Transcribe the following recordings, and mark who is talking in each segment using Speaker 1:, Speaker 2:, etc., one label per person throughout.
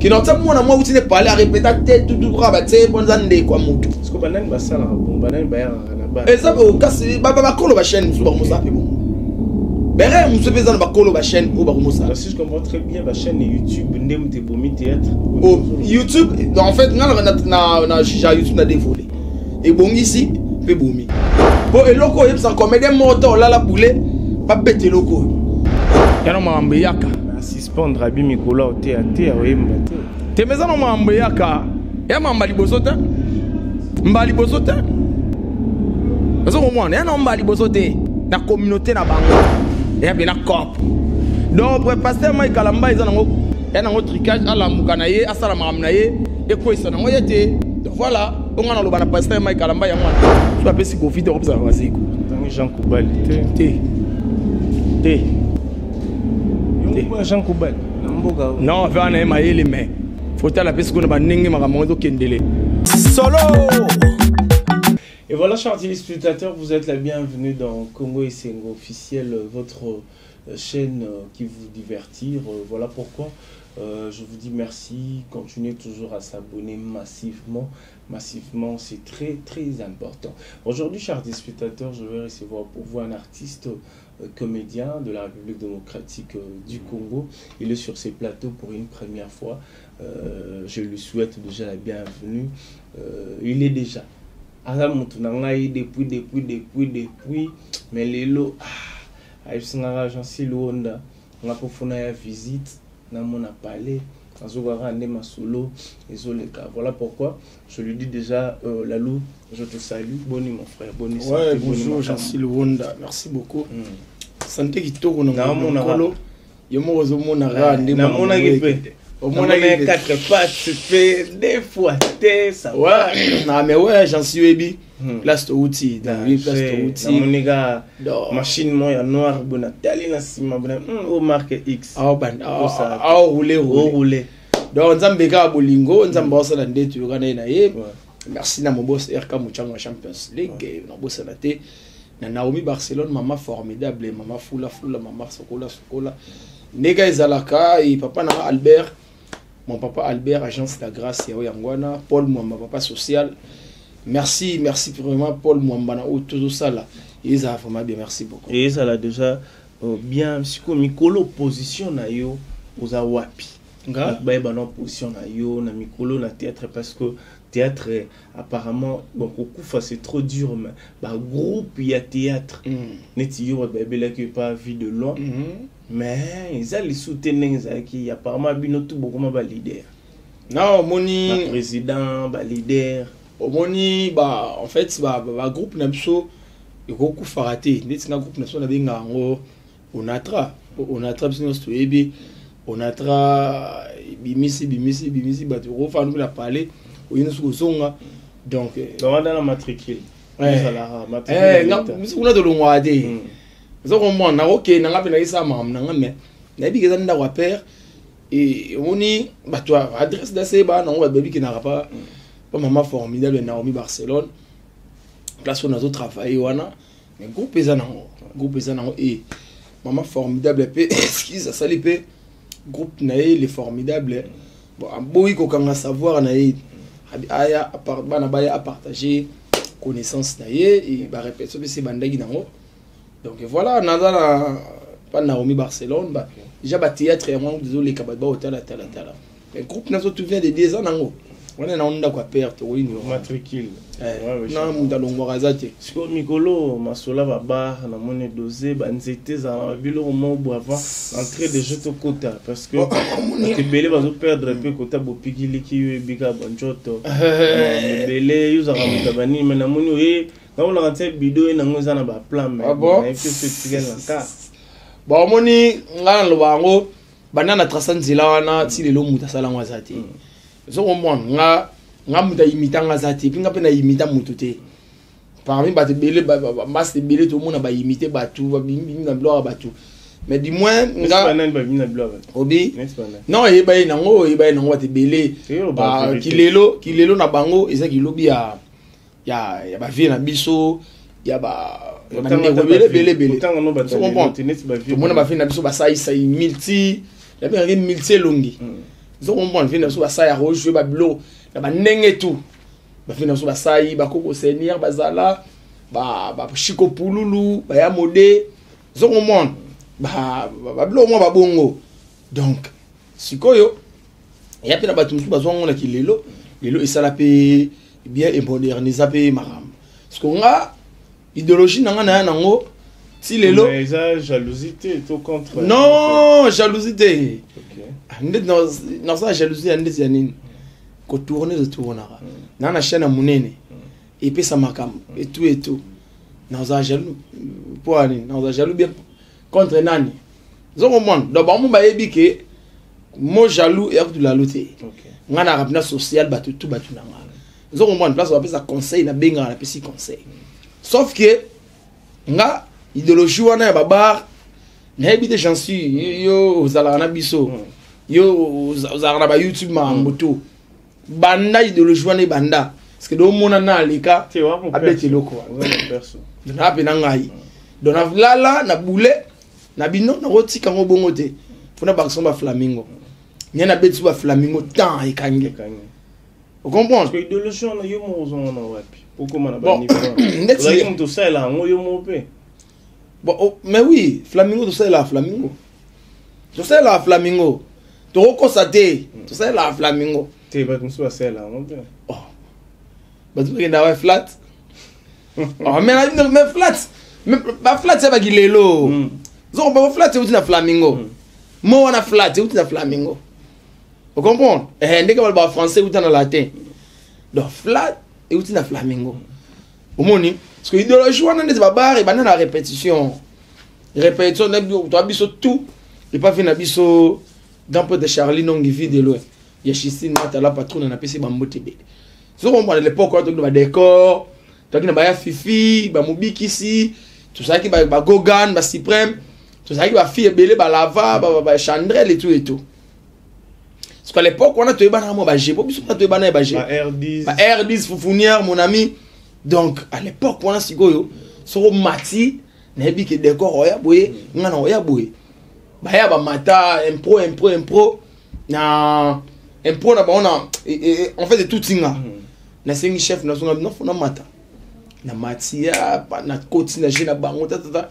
Speaker 1: qui n'ont pas moi moi où tu parler à répéter tout rabatter bon zande quoi moto
Speaker 2: parce que banane ba sala bon banane ba ya na ba
Speaker 1: et ça au cas ba kolo ba chaîne sur ba bon bere muso pesa ba kolo ba chaîne au ba musa
Speaker 2: si je comprends très bien ba chaîne YouTube ndem te bomi théâtre
Speaker 1: oh YouTube en fait na YouTube na dévolé et bon ici pe bomi bon et loko yep sans comédien moto là la poulet pas bête loko yana mambe yaka
Speaker 2: suspendre abi mikolo au théâtre oyemba
Speaker 1: te meza no mambe yaka ya mamba liboso te mbali boso te azo komona ya no mbali boso te na communauté na bango ya bina cop donc pasteur Mike Kalamba ils ont un tricage à la mukana ye asala mamna ye e ko isa nango yete donc voilà on a le pasteur Mike Kalamba ya mwana tu vas pesi confit de ça wasiko
Speaker 2: tant Jean Koubal te Jean Koubal
Speaker 1: non va na mayele mais faut la pesi ko na banenge makamongo kendele solo.
Speaker 2: Et voilà, chers téléspectateurs, vous êtes la bienvenue dans Congo et Sengo officiel, votre chaîne qui vous divertit. Voilà pourquoi je vous dis merci. Continuez toujours à s'abonner massivement. Massivement, c'est très très important. Aujourd'hui, chers téléspectateurs, je vais recevoir pour vous un artiste comédien de la République démocratique du Congo. Il est sur ces plateaux pour une première fois. Je lui souhaite déjà la bienvenue. Il est déjà depuis mais les lots agence Luanda on a pour faire visite na mon parlé solo voilà pourquoi je lui dis déjà Lalou je te salue boni mon frère boni
Speaker 1: ouais bonjour Jean-Cy Luanda merci beaucoup santé qui tourne na mon kolo yomo zo mona ra ndé na mona
Speaker 2: au moins 4 pattes fait des fois ça
Speaker 1: ouais non mais ouais j'en suis baby place to outil dans place to outil
Speaker 2: mon gars machine moi noir bona tali na sima bona au marque X rouler
Speaker 1: donc nzambe ka bolingo nzambe osala ndetu yokana na ye merci na mon boss RK Muchanga Champions League na boss na te na Naomi Barcelone maman formidable maman fula maman sokola nega ezalaka et papa na Albert. Mon papa Albert, agence de la grâce, Yangwana, Paul Mwamba, papa social. Merci vraiment Paul Mwamba, tout ça là. Ils ont vraiment bien, merci beaucoup.
Speaker 2: Et ça l'a déjà bien, psycho, Mikolo position na yo, aux awapi. Bah, non, position na yo, na Mikolo, na théâtre, parce que théâtre, apparemment, bon, Kokufa c'est trop dur, mais bah, groupe, il y a théâtre. Neti yo, bah, là, qui pas vu de loin. Mais ils ont les soutenants qui apparemment binotou beaucoup ma leader.
Speaker 1: Non, moni
Speaker 2: président, ba leader.
Speaker 1: Moni bah en fait bah groupe n'abso et beaucoup faraté. Net na groupe national benga ngo onatra biso stoyebi onatra bimisi ba to fa nous la parler o yino su zonga donc
Speaker 2: dans la matricule.
Speaker 1: On a de l'ongwade. Zo komona OK na ngapi na isa mam na ngame na bikeza nda kwa père et oni bato adresse d'ase ba na ngo baby qui n'a pas maman formidable Naomi Barcelone place on a travaillé wana mais groupe ezanango et maman formidable pe excuse ça lipe groupe na les formidables bon boyi ko kanga savoir na aya à partager connaissance na et ba répéter c'est bandagi nango. Donc voilà, Nadala, pas Naomi Barcelone, bah, déjà bah théâtre et moi, désolé, Kabadba, hôtel, tala. Le groupe n'a tout vient de 10 ans, non. On est en quoi perte, oui, nous.
Speaker 2: Matricule.
Speaker 1: Non, nous allons voir Azate.
Speaker 2: Si on Mikolo, Masola va bar, la monnaie dosée, bah, nous étions en ville au moment où avant, entrer des jeux au quota, parce que tu belé va perdre un peu quota, pour piquer les qui biga bonjoto. Belé, ils ont ramené la banni, mais la monnaie, quand on a rentré bidou et nous avons un plan, mais bon,
Speaker 1: bon, moni, ngana lobango, banana trasanzila wana, si les lots mutasala wazati. So moi nga muta imita ngazati, pinga pena imita mutute. Parmi bate belé, mas belé tout le monde a imité batu, na bloa batu. Mais du moins, nga obi. Non, eba nango te belé. Kilelo na bango, eza kilobi ya ba vie na biso ya ba belé so comprend tout monde ba vie na biso ba sai multi ya bien multi longi zo comprendre vient so ba sa ya rojouer ba blo na ba ndenge tout ba vient so ba sa yi ba koko senior bazala ba chiko pululu ba ya modé zo comprendre ba blo mo ba bongo donc sikoyo ya pe na ba tumtu bazongo na kilelo lelo esala pe bien et moderniser pe maram parce que nga idéologie nanga na nango si lelo
Speaker 2: mais ça jalousie tout contre
Speaker 1: non jalousie ok non ça jalousie ndeti ya nini ko tourner de tournera na chaîne munene et puis ça makam et tout na za jaloux pour ani na za jaloux bien contre nani zoko monde donc ba mu ba yebi ke mo jaloux et de la lutte nga na rapna social batu tout batu nanga zoko monde place on appelle ça conseil na benga na pesi conseil sauf que nga idéologie wana ya babar na habite j'en suis yo zala na biso yo zala ba YouTube ma moto banda idéologie wana banda parce que do mona na alika abeti loko
Speaker 2: perso
Speaker 1: na pe na ngai dona lala na boule na bino na rotika ngo bongo te funa ba somba flamingo nyana beti ba flamingo tant e kange vous comprenez
Speaker 2: parce que idéologie wana yo mo zo na wapi pourquoi na ba niveau là on to ça là ngo yo mo pe.
Speaker 1: Bon, oh, mais oui, Flamingo, tout ça là, Flamingo. Tout ça là, Flamingo. Tu reconstates, tout ça là, Flamingo.
Speaker 2: Tu vas comme ça là, mon père.
Speaker 1: Oh. Bah, tu regardes flat. Oh, mais flat. Mais flat, c'est pas qu'il est là. Donc, bah, flat, c'est où tu as Flamingo. Moi, on a flat, c'est où tu as Flamingo. Vous comprenez? Et dès que tu as français, où tu as latin. Donc, flat, et où tu as Flamingo. Au moins, parce que l'idéologie, on a des barbares et la répétition. Répétition, tu as vu tout. Et pas fait un dans peu de Charlie, non, il vit de loin. Il y a Chistine, la patronne, on a passé Bambo Tébé. Si on prend l'époque, on a des décors, tu as des Fifi, Bamoubi ici, tout ça qui va Gogan, Cyprem, tout ça qui va Fille Belé, Lava, Chandrel et tout et tout. Parce qu'à l'époque, on a tout le bagé. Pourquoi on a tout le bagé? R10, Foufounière, mon ami. Donc, à l'époque, on a si go so mati, nebi ke décor oya boye, ngana oya boye. Ba ya ba mata impro na impro na ba on a en fait de tout tinga. Na sengi chef na songa no mata. Na mati ya na koti na jina bango tata.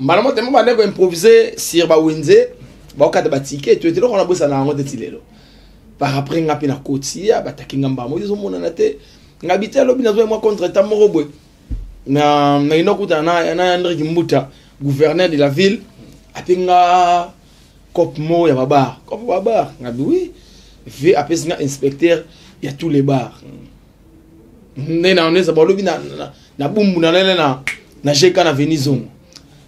Speaker 1: Malamo tellement ba ndeko improviser sur ba wenze, ba okata ba ticket, tu étais là on a bossa na ngo tetilelo. Par après ngapi na koti ya ba takinga mbamo izo mona na te. Ngabité lobi na zo moi contre ta morobwe na inokuta na André Kimbuta gouverneur de la ville apinga cop mo ya babar cop babar ngabi oui fait apesina inspecteur il y a tous les bars nena on est ça lobi na bumbu na lele na jeka na venizon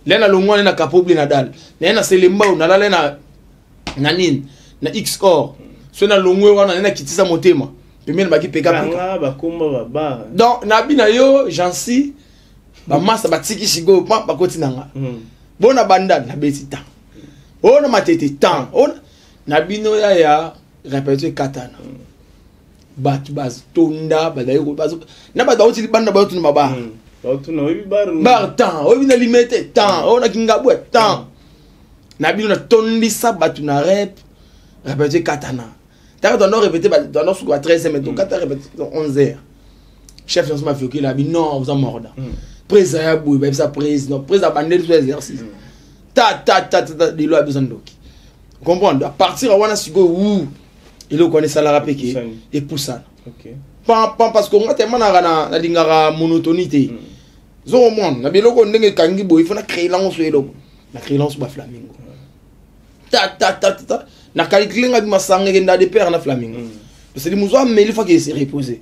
Speaker 1: lena longwa na kapobli na dal na selemba na lele na nini na xor so na longwe wana na kitisa motema pemene baki peka
Speaker 2: ba komba ba
Speaker 1: donc na bina yo jansi ba masa batiki shigo pa bakoti nanga bona banda na beti temps ona matete temps ona na bino ya répéter katana bat baz tonda badayo bazo na badawo ti banda ba tunu maba
Speaker 2: ba tunu obi
Speaker 1: bar temps obi na limite temps ona kingabwe temps na bino na tondi sa batu na répéter katana. Tu dois répéter dans ce 13 mais donc quand tu répètes 11 heures. Chef de m'a fait qu'il a dit non, vous en mordant. Président Bouy, ça président, président bandé de exercice. Ta de loi besoin de comprendre à partir à wana sigo ou il le connaît ça la rappeler et poussa. OK. Pas parce qu'on a tellement na lingara monotonité. Zo monde, na biloko ndenge kangi boy, il faut na créer l'anse eloko. Na créer l'anse ba flamingo. Ta na calculer nga bimasanga ngenda de père na flamingo parce que muzo ameli faut qu'il se repose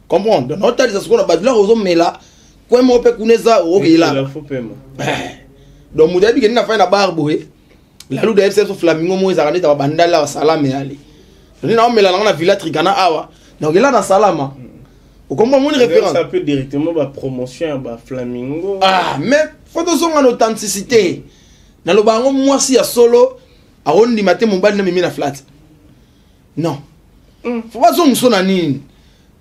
Speaker 1: comprendre dans notre tali ça ce qu'on a badla ozo mela quoi mo pe kuneza o kila donc mudabi ngena fa na barboé la lu de FC so flamingo mo ezaka ndeta bandala salama yali donc na mela na villa tricana awa donc là na salama o comprendre mon référence
Speaker 2: ça peut directement ba promotion ba flamingo
Speaker 1: mais faut de son authenticité na lo bango moi si ya solo arondi matin mon bal na mimi na flat non faut pas son na nini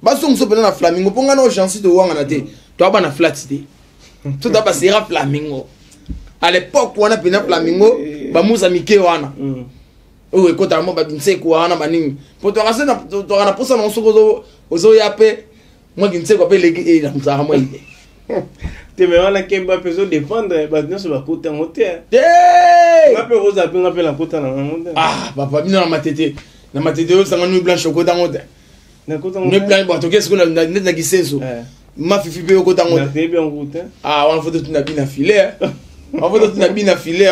Speaker 1: ba son so pena na flamingo ponga na urgence de wanga na te to ba na flat te tout d'abord c'est flamingo à l'époque on a pena flamingo ba muza mike wana oyo ekota mo ba Kinseko wana baningi po to rase na to na posa na soko ozo yape moi Kinseko pe leki na mutaka moi
Speaker 2: te me wana kemba peso dépendre ba nyonso ba kota ngote ngape roza pe ngape la kota na ngote
Speaker 1: papa bino na matete yo sanga nuit blanche kota ngote
Speaker 2: na kota
Speaker 1: ngote nuit blanche ba to kesko na kisenso ma fifi pe kota ngote
Speaker 2: na te bien ngote
Speaker 1: wana photo tu na bina filet wana photo tu na bina filet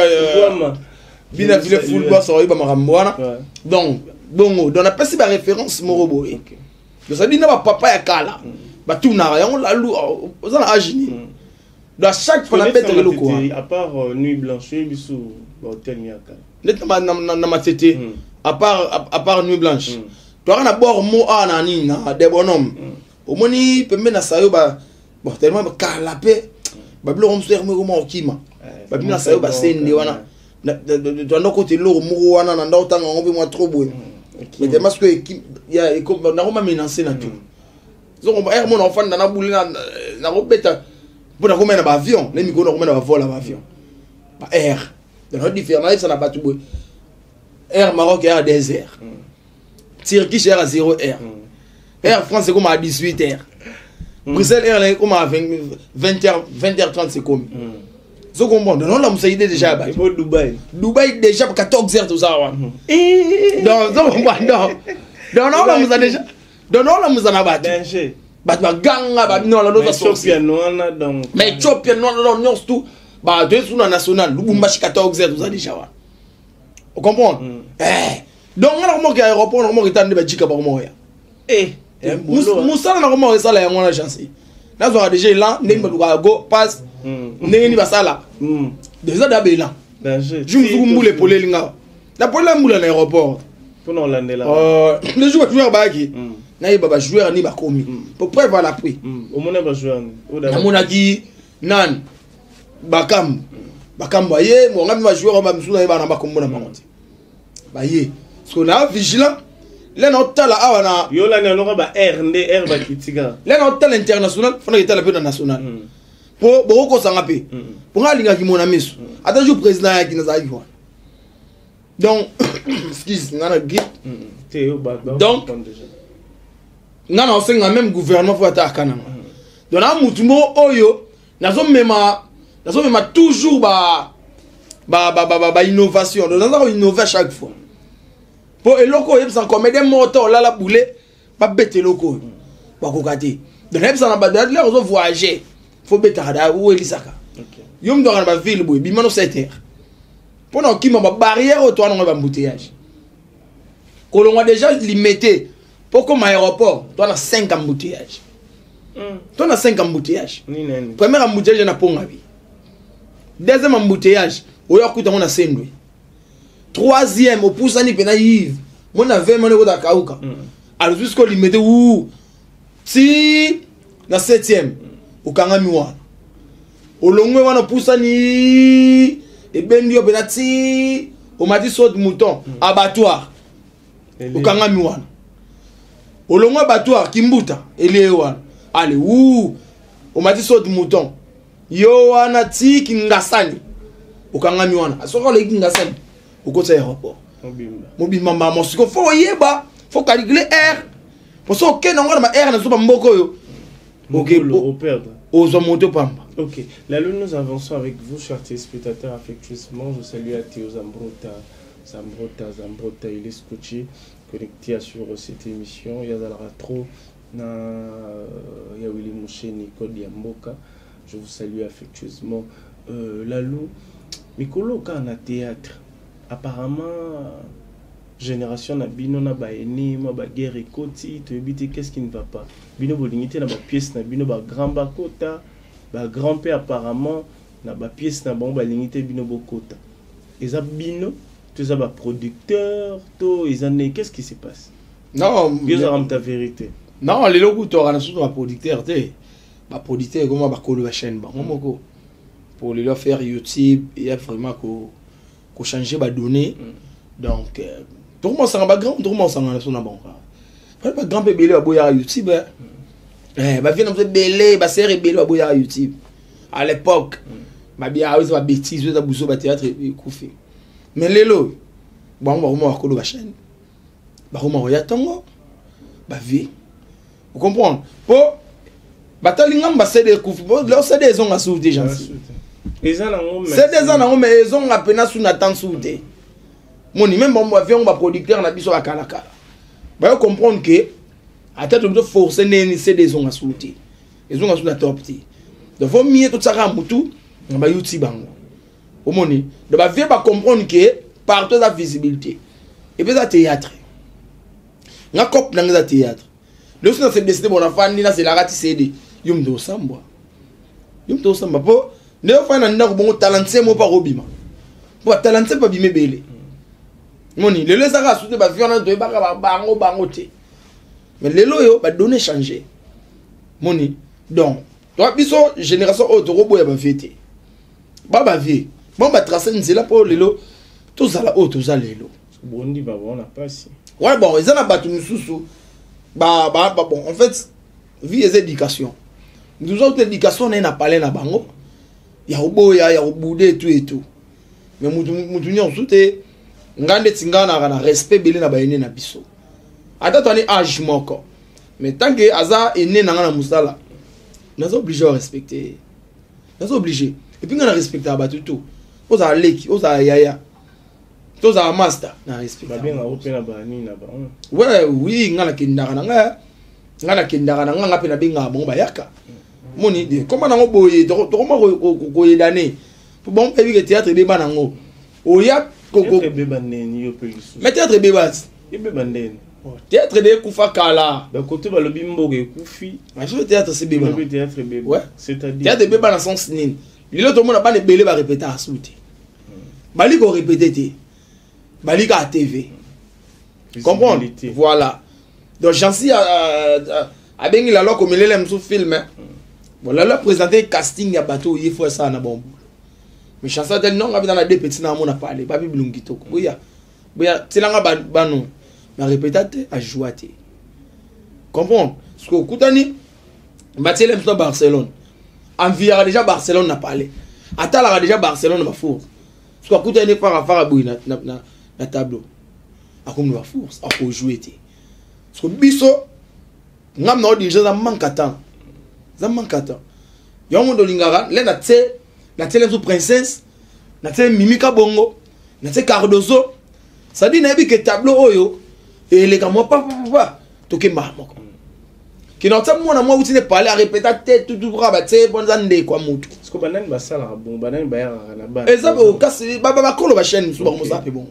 Speaker 1: bina filet full boss oyiba makambo wana donc bongo donc na pesi ba référence moko boye donc ça dit na ba papa ya kala ba tuna yango la lu ozana agini dans chaque fois na bête le quoi
Speaker 2: à part nuit blanche biso ba hôtel nyaka
Speaker 1: net na matete à part nuit blanche to na bord mo ana ni na des bonhommes au moni pembe na sayo ba bon tellement ba kala pe ba blo rom ser mo okima ba bina sayo ba sende wana na côté lo mo wana na ndo tanga ngobe mo trop boy mais tellement que ya na ko ma menacer na tout zo ko ba mon enfant na boule na ko beta pour na ko mena ba avion les micro na ko mena ba vol ba avion ba air de la différence ça na pas tout boy air Maroc air désert Turquie air à 0 air air France c'est comme à 18 air Bruxelles air comme à 20h30 c'est comme je comprends. Non, là, vous savez déjà.
Speaker 2: Dubaï
Speaker 1: déjà 14 heures tout ça. Non, là, vous avez déjà. Non, là, vous en avez battu. Ganga, non, là, nous
Speaker 2: avons
Speaker 1: mais Chopia, non, non, tout. Bah, deux sous la nationale, nous avons 14 heures tout ça déjà. Vous comprenez? Donc, là, on a un aéroport, on a un état de Belgique à Bordeaux. Moussa, on a un ça là, on a changé. Là, on a déjà là, on a go, passe. Ndenge ni basala déjà dabela je me suis moulé pour les linga la pour la moule à l'aéroport
Speaker 2: pour non landela
Speaker 1: les joueurs baki na baba joueur ni bakomi pour prévoir la prix
Speaker 2: au monde ba joueur
Speaker 1: na monaki nan bakam baye mo ngami ba joueur ba msula ba na bakombo na bango baye parce qu'on a vigilant là na tala awana
Speaker 2: yo la na ba air ba kitika
Speaker 1: là na tala international fona kitala pe na national pour beaucoup s'en rappeler pour aller à mon ami attends je président qui nous a dit donc excuse nana git donc nana c'est le même gouvernement pour attaquer kana donc na mutumo oyo nazo mema toujours ba innovation donc nazo innover chaque fois pour eloko yeb sans comme des moteurs là la boule pas bête eloko ba kokati donc yeb sans ba là on voyager faut betara ou elisaka yom do ba ville boy bi mano 7 heures pendant qui ma barrière au toi non ba embouteillage kolongwa déjà limité pour comme aéroport toi na 5 embouteillages toi na 5 embouteillages premier embouteillage na ponga bi deuxième embouteillage o yakuta mona sendwe troisième au poussani pena yive mona 20 mona ko da kauka alors jusqu'au limité ou si na 7e ukangami wana olongwe wana pusani ebendi yo benati omati saut de mouton abattoir ukangami wana olongwe abattoir kimbuta ele wana ale omati saut de mouton yo wana ti kingasani ukangami wana asoko le kingasani ukota aéroport mobimba mama siko fo yeba fo calculer air pour ça que non ma air na so ba mboko yo
Speaker 2: au perdre.
Speaker 1: Ok,
Speaker 2: là nous avançons avec vous, chers téléspectateurs, affectueusement. Je salue à Théo Zambrota, il est scotché, connecté sur cette émission. Il y a Zalaratro, il y a Willy Mouché, Nicole Diamboka. Je vous salue affectueusement. Lalou, Mikolo, quand on a théâtre, apparemment, génération na bino na ba eni ma ba guerre ekoti to ebite qu'est-ce qui ne va pas bino bolingité na ba pièce na bino ba grand bakota ba grand père apparemment na ba pièce na bon ba lingité bino bokota eza bino to eza ba producteur to eza ne qu'est-ce qui se passe
Speaker 1: non
Speaker 2: biso ram ta vérité
Speaker 1: non les loko to rana surtout ba producteur te ba producteur comme ba kolo ba chaîne ba moko pour les leur faire YouTube il y a vraiment ko changer ba données donc tout le monde s'en va grand, tout le monde s'en va sur la banque. Pas grand bébé à boya YouTube. Bah viens nous belé, bah c'est rebelle à boya YouTube. À l'époque, bah bien à eux va bêtise, eux à bousso bah théâtre et couffer. Mais lélo, bon bakoma bakolo ba chaîne bakoma roya tongo ba vie vous comprenez po batalinga mba CD kufi bo le CD ezonga souté gentil c'est des ans mais ezonga pena sous n'attend souté moni même bon avion ba producteur na biso akala kala ba comprendre que à tête de forcer neni CD ezonga souté ezonga sous la top ti donc faut mieux tout ça ka mutu ba YouTube bango au moni de ba vie ba comprendre que partout la visibilité et puis ça théâtre nga cop na nga théâtre le sens c'est décider mon enfant ni na c'est la rati CD yum do samba po ne fa na ndako bongo talenté mo pa robima po talenté pa bimé belé moni le les saka souté ba viona do ba bango te mais le loyo ba donner changer moni donc toi biso génération auto robo ya ba fêter ba vie bon ba tracer nzela po lelo tout ça là auto za lelo
Speaker 2: bondi ba bona pasi
Speaker 1: ouais bon ils en a battu mususu bon en fait vie et éducation nous autres éducation n'a parlé na bango ya oboya ya obude tout et tout mais mutu nyonso te ngande tingana na respect belé na baene na biso ata toni âge moko mais tant que aza ene na ngana musala nous obligé à respecter nous obligé et puis ngana respecter abatu tout oza leki oza yaya toza master na respect
Speaker 2: ba bien na opena ba ni na ba
Speaker 1: ouais oui ngana kindaka na nga pe na benga bon bayaka moni de comment nango boye to ko yedane bon pe bi théâtre be banango oya koko
Speaker 2: be baneni yo pe lisu
Speaker 1: mais théâtre be bas
Speaker 2: be bandeni
Speaker 1: théâtre de kufa kala
Speaker 2: ba côté ba lobi mboge kufi
Speaker 1: mais le théâtre c'est be
Speaker 2: le théâtre be
Speaker 1: ouais
Speaker 2: c'est-à-dire
Speaker 1: théâtre be bana sens nini lilo to mona ba ne belé ba répéter à souté bali ko répéter té bali ka TV comprendre voilà donc j'en suis à bengi la loi comme il aime sous film voilà là présenter casting ya bateau il faut ça na bon mais chanson tel non dans la deux petits na mon a parlé pas bi blungi to boya tilanga bano na répéter à jouer comprendre parce que kutani Mathieu aime Barcelone enviera déjà Barcelone n'a parlé atala déjà Barcelone ba force parce que kutani fara boy na tableau a comme ba force a pour jouer té parce que biso ngam na déjà za mankata yongo do lingara le na tele zo princesse na tele mimika bongo na tele Cardozo ça dit na bi que tableau oyo et les gars moi pas to ke mako qui n'entend moi na moi outi ne parler à répéter tout bra te bonzande kwa mutu
Speaker 2: parce que banane ba sala bon banane ba ya na ba
Speaker 1: et ça au cas ba kolo ba chaîne so ba mo ça bon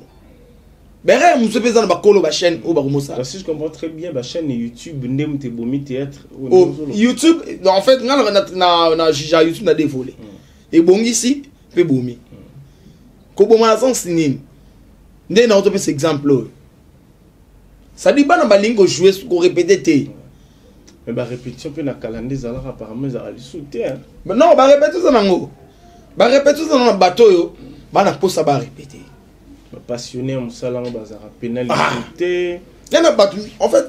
Speaker 1: Béré, nous sommes dans la chaîne au Baromosa.
Speaker 2: Si je comprends très bien, la chaîne YouTube, Ndem te bomi théâtre.
Speaker 1: YouTube, en fait, na YouTube na dévolé. Et bon ici, pe bomi. Ko bon ma sens nini. Ndé na auto pe exemple. Ça dit pas na balingo jouer ko répéter té.
Speaker 2: Mais ba répétition pe na calendrier ça là apparemment ça ali sauter.
Speaker 1: Mais non, ba répéter ça nango. Ba répéter ça na bateau yo, ba na posa ba répéter.
Speaker 2: Passionné en salon bazara pénalité
Speaker 1: il y en a pas en fait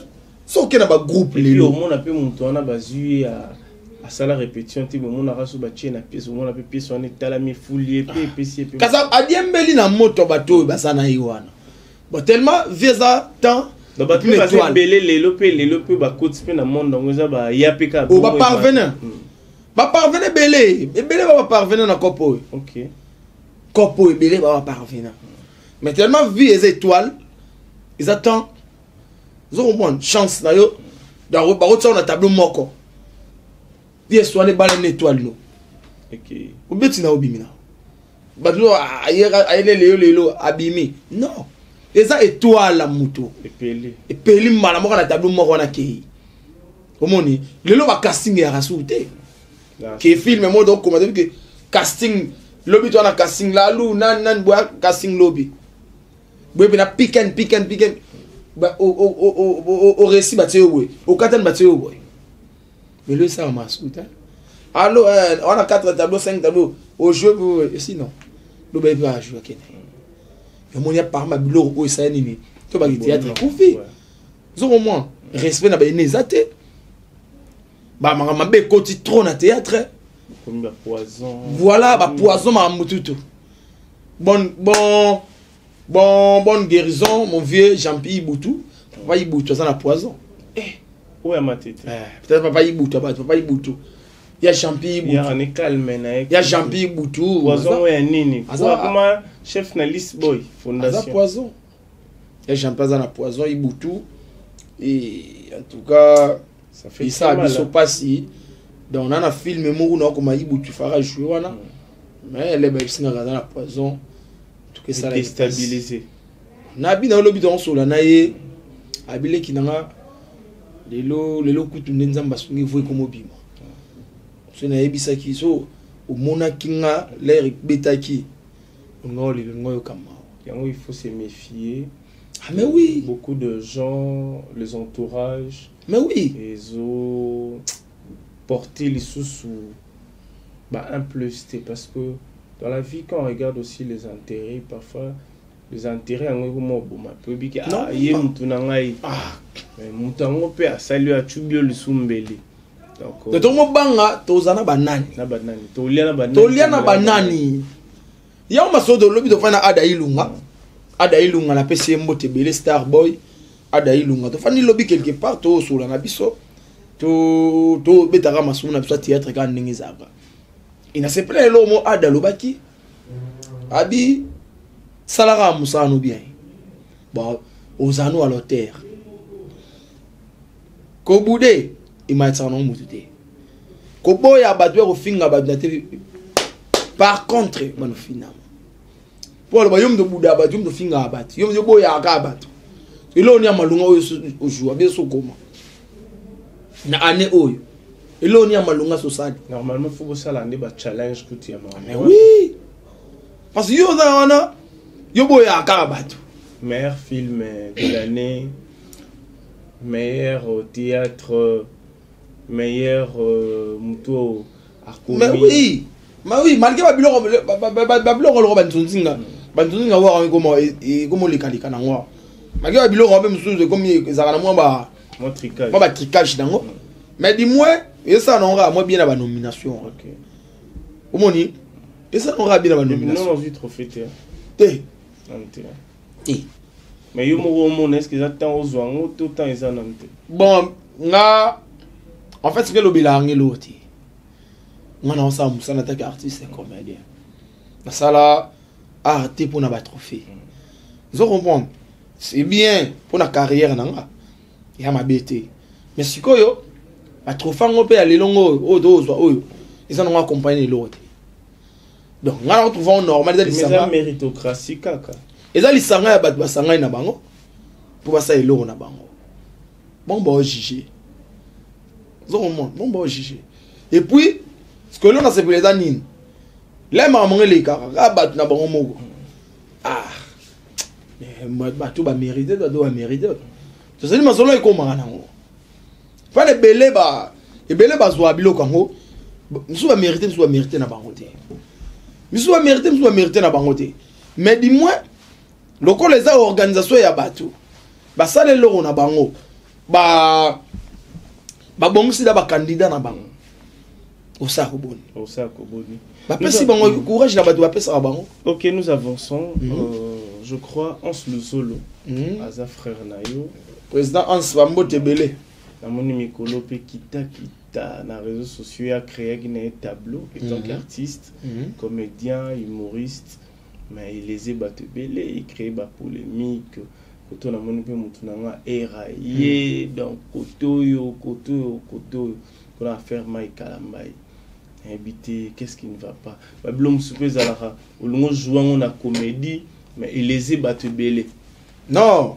Speaker 1: c'est aucun ba groupe
Speaker 2: les le monde a peu monter na bazu à sala répétition ti bon on a raso ba na pièce on a peu pièce on est talami foulier pe
Speaker 1: kasa adiembeli na moto bato basana iwana bon tellement visa temps
Speaker 2: ba bato ba belé les lopé ba côte pe na monde on za ba yapeka
Speaker 1: ba parvenir belé ba parvenir na kopo
Speaker 2: OK
Speaker 1: kopo belé ba parvenir. Mais tellement vu les étoiles, ils attendent. Ils ont une chance d'ailleurs. Dans le tableau moko. Ils sont allés balayer l'étoile.
Speaker 2: Ok.
Speaker 1: Ou bien tu n'as oublié. Badlo aïe abîmé. Non. Les étoiles la moto. Et peli malamoko na tableau moko na kei. Comment ni? Le lo va casting ya rasouté. Qui film moi donc comment dire que casting lobby toi na casting la lou nan bois casting lobby. Boy na pick and ba au récit batté au boy au katan batté au boy mais le ça m'a souta allo on a 4 tableaux 5 tableaux au jeu et sinon le baby va jouer kene mais mon ya par ma bilo au ça nini to ba théâtre koufi zo au moins respect na ba nezate ba ma be koti trop na théâtre
Speaker 2: comme poison
Speaker 1: voilà ba poison ma mututu bon bonne guérison, mon vieux Jean-Pierre Iboutou. Papa Iboutou, ça n'a poison.
Speaker 2: Où est ma tête?
Speaker 1: Peut-être Papa Iboutou, Papa Iboutou. Il y a Jean-Pierre Iboutou. Il y a Jean-Pierre Iboutou.
Speaker 2: Poison ou un nini? Comment chef na liste boy fondation?
Speaker 1: Ça poison. Il y a Jean-Pierre na poison Iboutou. Et en tout cas,
Speaker 2: ça fait
Speaker 1: ça a été passé. Donc on a un film où on a comme Iboutou fera jouer. Mais elle est bien dans la poison. Tout que ça l'a
Speaker 2: déstabilisé.
Speaker 1: Nabi na lobi dans sola na ye abile kinanga lelo kutu nzamba sungi voye comme bima. So na yebisa ki so o mona kinga l'air betaki. Ngoli ngoyo kama.
Speaker 2: Il faut se méfier.
Speaker 1: Ah mais oui,
Speaker 2: beaucoup de gens, les entourages.
Speaker 1: Mais oui,
Speaker 2: ils ont porté les sous un plus parce que dans la vie quand on regarde aussi les intérêts parfois les intérêts en gros bon peut dire que ah yé mutunangai mais mutango pe asali a chubio lusumbeli donc
Speaker 1: to mo banga tozana banani tolia na banani ya masodo lobi to fana ada ilunga na pesi mbote bele star boy ada ilunga to fani lobi quelque part to sula na biso to betaka masumu na biso théâtre ka ndenge zaka ina se plaît lo mo ada lobaki abi salara musano bien bon ozano à l'auteur ko bude imatsano mutute ko boya badwe ko finga badate par contre manu finama pour le bayom de buda badum de finga abat yom de boya ka abat ilo ni amalunga ojo abeso koma na ane oyo ilo ni amalunga society
Speaker 2: normalement faut que ça l'ande ba challenge que tu as
Speaker 1: mais oui parce que yo na yo boya ka abat
Speaker 2: meilleur film de l'année, meilleur théâtre, meilleur muto arcomi.
Speaker 1: Mais oui, malgré Babylon le Robin Tunzinga, Bantunzinga wa comment les kalika na wa. Malgré Babylon Robin musuzu comme ezana moi
Speaker 2: tricage.
Speaker 1: Ba tricage dango. Mais dis-moi, et ça n'aura moi bien à la nomination.
Speaker 2: OK.
Speaker 1: Omoni, et ça n'aura bien à la nomination.
Speaker 2: Non, envie trophée té. Mais yo mo est-ce que j'attends aux oiseaux tout temps ils en ont.
Speaker 1: Bon, nga en fait ce que le bilan est l'autre. On a ensemble ça n'attaque artiste et comédien. Na sala art pour na ba trophée. Vous comprenez? C'est bien pour la carrière nanga. Ya mabete. Mais sikoyo ba trophée ngo pe aller longo o dozo oyo. Ils en ont accompagné l'autre. Donc nga on trouve normal
Speaker 2: mais ça méritocratie kaka.
Speaker 1: Eza lisanga ya batu basanga na bango pour basa eloko na bango. Bon ba juger. Bon ba juger. Et puis ce que l'on a c'est pour les anines. Les mamans les kaka batu na bango moko. Ah. Mais batu ba mériter doit mériter. C'est ça masolo e koma nango. Pas les belé ba zo biloko ngo. Misu ba mériter na bango te. Misu ba mériter na bango te. Mais dis-moi loko les organisations ya bato ba sale loko na bango ba bongisi da ba candidat na bango osako boni ba pesi bango courage na bato ba pesa bango.
Speaker 2: OK, nous avançons. Je crois Hans Luzolo aza frère nayo
Speaker 1: président Hans Bambote Belé
Speaker 2: na moni mikolo pe kita na réseaux sociaux a créé un tableau étant qu'artiste, comédien, humoriste. Mais il les battu belé, il crée ba polémique. Koto na moni pe mutu nanga eraillé donc kotoyo qu'on a affaire mai kalambai. Invité, qu'est-ce qui ne va pas? Bablom surprise alara. Olongo jouant na comédie, mais il les battu belé.
Speaker 1: Non.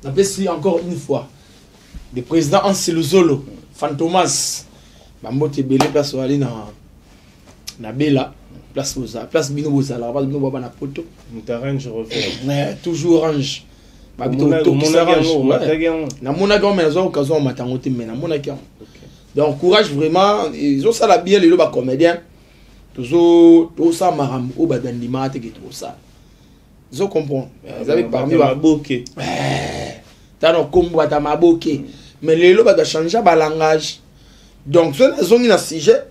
Speaker 1: On peut si encore une fois. Le président Hans Luzolo, Fantomas, Bambote Belé place ali na Bela. Place bino bozala ba bino baba na poto
Speaker 2: mutarange refait
Speaker 1: mais toujours range ba bito
Speaker 2: to
Speaker 1: na mona ga mais occasion matango te mais na mona ki donc courage vraiment ils ont ça la bien les ba comédien toujours tout ça maram o badandima te que tout ça ils comprend ils avaient parmi ba
Speaker 2: boké
Speaker 1: tano kombo ta maboké mais les lo ba changer ba langage donc ce sont une sujet.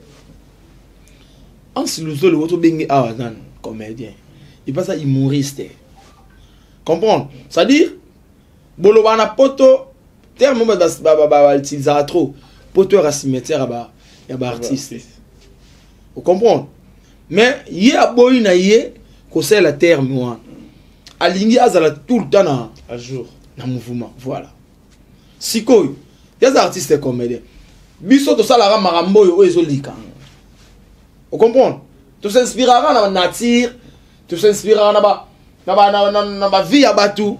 Speaker 1: Hans Luzolo, votre bengi awadan comédien. Il passe à humoriste. Comprendre? C'est-à-dire, boloba na poto, terme utilisera trop. Poto à cimetière, il y a artiste. Vous comprenez? Mais il y a boy na yé, que c'est la terme moi. Alingi azala tout le temps
Speaker 2: à jour.
Speaker 1: Na mouvement, voilà. Sikoy, il y a des artistes et comédiens. Biso to salara marambo yo ezolika. Vous comprenez? Tu s'inspirera dans la nature, tu s'inspirera dans la vie à Batou.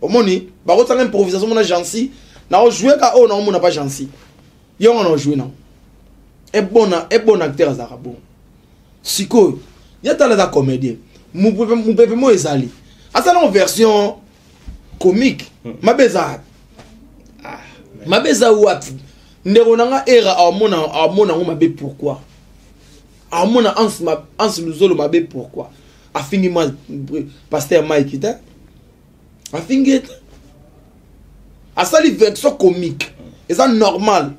Speaker 1: Au moni, bah quand l'improvisation mon agency, na jouer ka oh non mon pas agency. Yo on a joué non. Et bon acteur à Zarabo. Sikoy, il y a talent de comédien. Mon bébé moi ezali. À ça en version comique. Ma beza. Ma beza ou ndeko nanga era a mona ma be pourquoi. A mona ans luzolo ma be pourquoi. A fini ma pasteur Mike ita. A fini a ça les version comique. Et ça normal.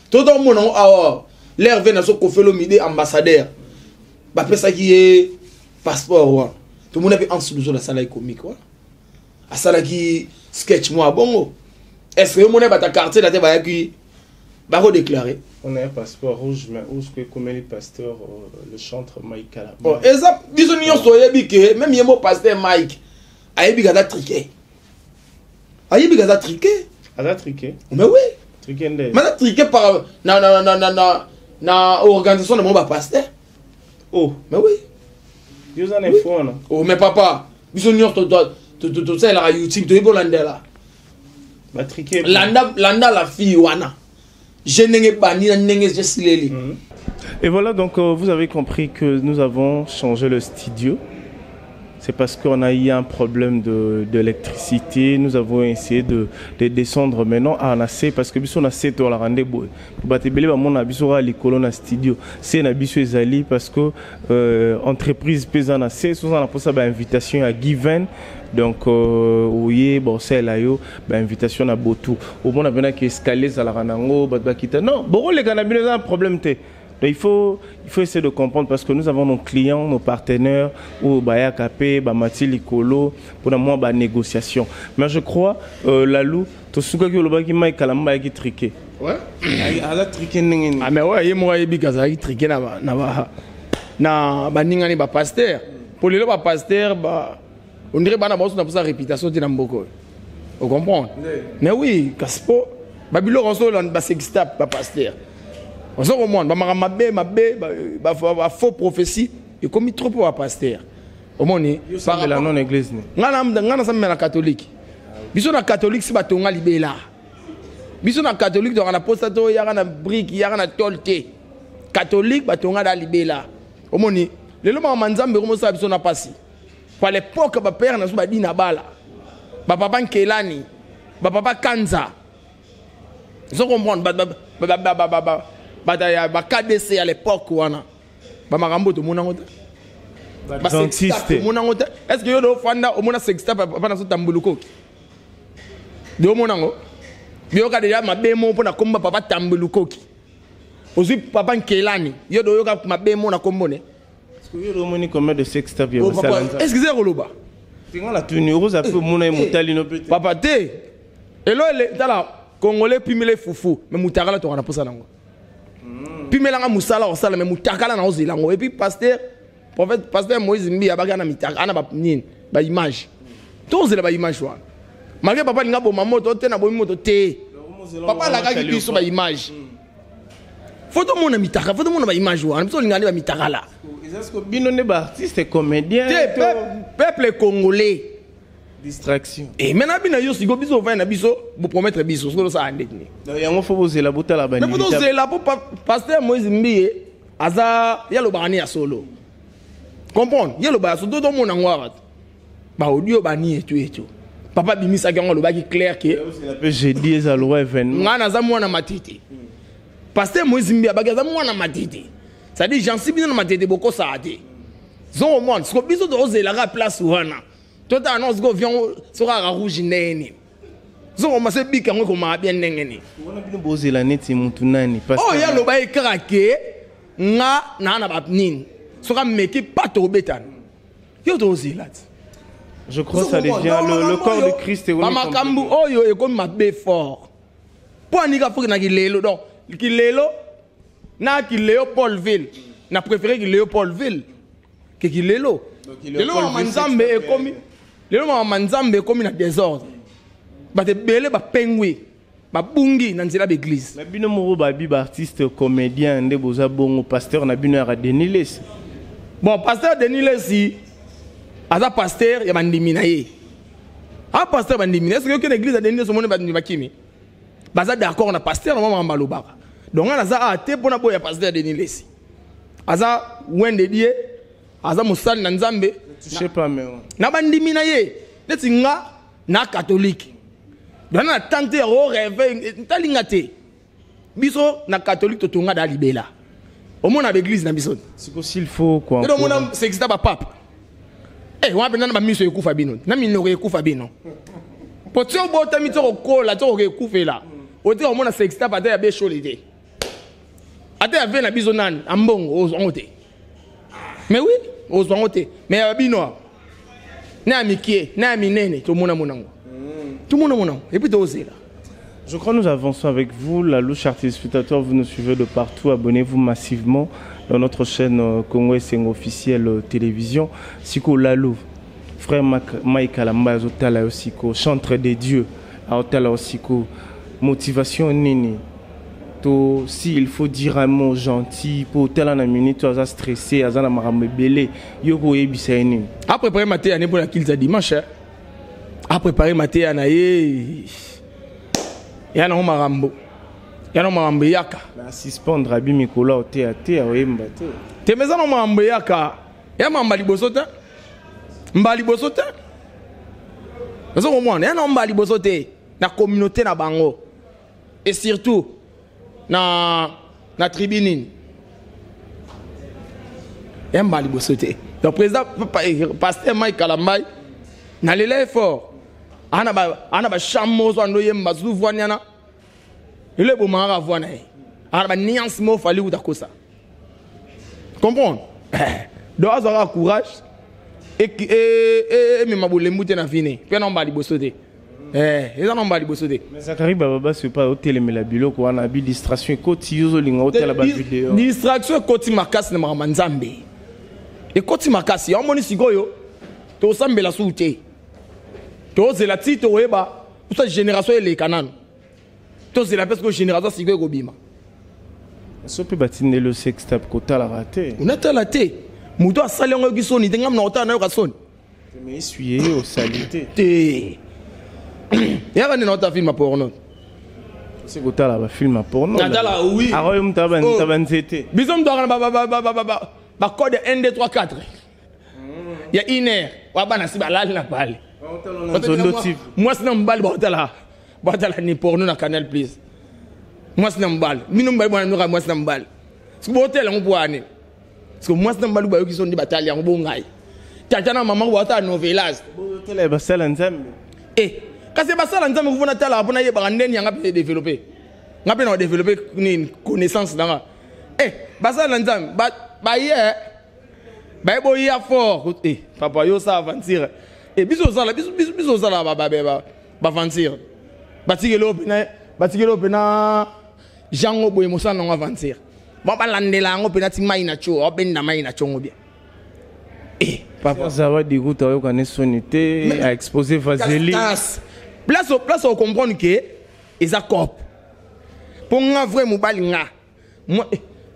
Speaker 1: Tout le monde a l'air vient so ko felo midi ambassadeur. Ba pesa qui est passeport wa. Tout le monde avait ans luzolo la salle comique wa. A salle qui sketch moi bongo. Est-ce que mon ta carte là te ba qui ba déclarer.
Speaker 2: On a un passeport rouge, mais où est-ce que comme les pasteurs le chantre Mike Kala.
Speaker 1: Bon, et ça, disons nous soyez que même yemo pasteur Mike, ayebi gaza triqué. Ayebi gaza triqué.
Speaker 2: Gaza triqué.
Speaker 1: Mais oui.
Speaker 2: Triqué ndé.
Speaker 1: Mais triqué par na organisation de mon pasteur.
Speaker 2: Oh,
Speaker 1: mais oui.
Speaker 2: Vous en êtes fou non.
Speaker 1: Oh, mais papa, disons nous to ça la YouTube to ibolanda là.
Speaker 2: Ba triqué.
Speaker 1: Landa la fille wana.
Speaker 2: Et voilà, donc vous avez compris que nous avons changé le studio. C'est parce qu'on a eu un problème d'électricité. Nous avons essayé de descendre maintenant à Nassé parce que on a 7 heures la rendez-vous. On a besoin à l'école dans studio. C'est un biso ezali parce que entreprise pesa na c'est on a posé une invitation à Given. Donc oui bon c'est là yo invitation à Botou. Au moins on a besoin que escalier à la ranango bakita. Non, bon les gars on a besoin un problème té. Donc il faut essayer de comprendre parce que nous avons nos clients, nos partenaires, ou Baya Kapé, Bamati Likolo, pour moi, bah négociation. Mais je crois, Lalou, tout ce que le baki mai kalamba qui triqué.
Speaker 1: Ouais.
Speaker 2: A triqué n'engeni.
Speaker 1: Ah mais ouais, moi il bi kaza qui triqué na ningani ba pasteur. Pour les ba pasteur ba on dirait bana boss na pour sa réputation de Namboko. Vous comprenez? Mais oui, Caspo, Babilo Ronso ba sextap ba pasteur. On se remonte, faux prophétie, et comme trop pour un pasteur. Au moins,
Speaker 2: par la non-église.
Speaker 1: Nous sommes la catholique. Nous sommes catholique, si nous sommes libérés. Nous sommes catholique, nous sommes apostato, il y a un brique, il y a un tolte. Catholique, nous sommes libérés. Au moins, les gens qui sont passés. Par l'époque, mon père n'a pas dit Nabala. Papa Kelani, papa Kanza. Vous comprenez? KDC à l'époque wana ba marambo to mona ngota ba dentiste mona ngota est-ce que yo do fanda o mona sexta papa na so tambuluko do mona ngo yo ka déjà mabemo pona komba papa tambuluko ozi papa Nkelani yo do yo ka mabemo na kombone
Speaker 2: est-ce que yo do moni combien de sexta bien
Speaker 1: ça est-ce que c'est roloba
Speaker 2: tinga la tenue rose a peu mona e motali no peut
Speaker 1: papa te elo le tala congolais pimele fufu mais mutakala to kana posa nango Pimelanga musala osala mais mutakala na ozilango et puis pasteur prophète pasteur Moïse Mbi abaka na mitaka ana ba nini ba image tozela ba image wa malgré papa linga bo mamoto te na bo moto te papa la ka ki biso ba image photo mona mitaka photo mona ba image wa biso linga ba mitaka la
Speaker 2: est-ce que bino ne ba artiste comédien
Speaker 1: peuple congolais
Speaker 2: distraction
Speaker 1: et maintenant bina yo sigo biso va na biso vous promettre biso so ça ande ni
Speaker 2: yango faut vous la bota la bani
Speaker 1: mais vous c'est là pour pasteur Moïse Mbi aza yalo bani ya solo comprendre yalo ba so do mona ngwa ba audio bani etu papa bimisa kango lo ba ki clair que
Speaker 2: c'est la peu jeudi ez alwa événement
Speaker 1: ngana za mwana matiti pasteur Moïse Mbi abaka za mwana matiti ça dit j'en suis bien na matiti boko ça ate zo monde so biso do ozela ka place wana tout annonce go vient sera rouge nene zo ma se bika ngo ma bien nengeni
Speaker 2: wona bino bozela neti muntu nani
Speaker 1: parce oh ya lo ba ekrake nga na ba nini sera meki pas to betana yo to ozela
Speaker 2: Je crois que ça devient le corps de Christ.
Speaker 1: Makambu oyo e comme mabe fort. Pour anika faut na kilelo donc kilelo na kilelo Paulville. Na préféré kilelo Paulville que kilelo. Lelo manzambe e comme lelo manzambe e comme na désordre. Ba te belé ba pengwi. Ba bungi na nzela l'église.
Speaker 2: Na bino mo ba bi artiste comédien nde boza bongo pasteur na bino ya Deniles.
Speaker 1: Bon pasteur Deniles aza pasteur ya bandimi na ye. Ah pasteur bandimi, est-ce que l'église a donné ce monde bandimi bakimi? Baza d'accord na pasteur na mama malobaka. Donc on aza até pona boya pasteur Deniles. Aza wende die, aza musali na nzambe,
Speaker 2: je sais pas mais
Speaker 1: na bandimi na ye, neti nga na catholique. Donc on a tenté au rêve talinga te. Biso na catholique totonga da libela. Au moins na l'église na biso.
Speaker 2: C'est s'il faut quoi.
Speaker 1: Et donc on c'est exista ba pape. Eh, on a besoin de miso ekufa bino. Na minoko ekufa bino. Potio bota mito kola to ekufa la. Ote o mona sexta pata ya be cholide. Ate ave na biso nan ambongo ozongote. Mais oui, ozongote. Mais abino. Na amikie, na minene to mona monango. Tout le monde monango. Et puis to ozela.
Speaker 2: Je crois que nous avançons avec vous, la louche artiste spectateur, vous nous suivez de partout, abonnez-vous massivement dans notre chaîne Congo Esengo officielle télévision. Siko Lalou, frère Mike Alamba, Azotala Osiko, chantre des dieux, Azotala Osiko, motivation nini. To, si il faut dire un mot gentil, pour tel en minute, tu as stressé, tu as belé, yoko ebisaini.
Speaker 1: A préparé ma thé pour la kilza dimanche. A préparé ma thé anaye. Yana marambo. Yana marambo yaka.
Speaker 2: La suspendre Rabbi Mikola au théâtre à Oyembate.
Speaker 1: Te meza no marambo yaka. Ya mambali bosota. Mbali bosota. Parce que moi, yana mbali bosote na communauté na bango. Et surtout na tribune. Ya mbali bosote. Le président pasteur Mike Alamba na l'élève fort. Ana ba chammo so ando yemba zuvwanyana ile bo mara vwana e ana ba nuance mo fali utakosa comprendre donc azara courage et me mabole mbute na fini pe na mbali bosote eza na mbali bosote
Speaker 2: mais Zakari baba c'est pas hôtel mais la biloko wana bi distraction koti yozo linga hôtel ba vidéo
Speaker 1: distraction koti makasi na manzambe et koti makasi ya moni sigoyo to sambela soute. C'est la petite oeba, toute génération est les canons. C'est la parce que génération c'est quoi bima.
Speaker 2: Ça peut bâtir le sextape côté la raté.
Speaker 1: On a la té. Mouto a salé en guisson, il t'engage na ota na rason.
Speaker 2: Mais essuyer au salité.
Speaker 1: Té. Et avant de notre film porno.
Speaker 2: C'est côté la film à porno.
Speaker 1: Natala oui.
Speaker 2: Ah ouais, taban c'était.
Speaker 1: Bisum dans ba code 1 2 3 4. Il y a une heure, wa bana si balal na pale. Moi c'est un bal batala ni porno na Canal Plus. Moi c'est un bal minum bal moi c'est un bal parce que hôtel on boane parce que moi c'est un bal ba qui sont di bataille on bo ngai tata na maman wata novelas
Speaker 2: hôtel ba sala nzambe
Speaker 1: quand c'est ba sala nzambe vous na tala pona ye ba ndeni nga pe développer nga pe na développer une connaissance dans ba sala nzambe ba ye ba bo ya fort papa yo ça aventure. Et biso sala ba aventure. Batikelo pena jango boye mosa na aventure. Ba balandela ngo pena ti mai na cho, obenda mai na chongo bien.
Speaker 2: Papa ça va dire que tu connais sonité à exposer Vaseli.
Speaker 1: Place au comprendre que eza cop. Pour nga vrai mobali nga.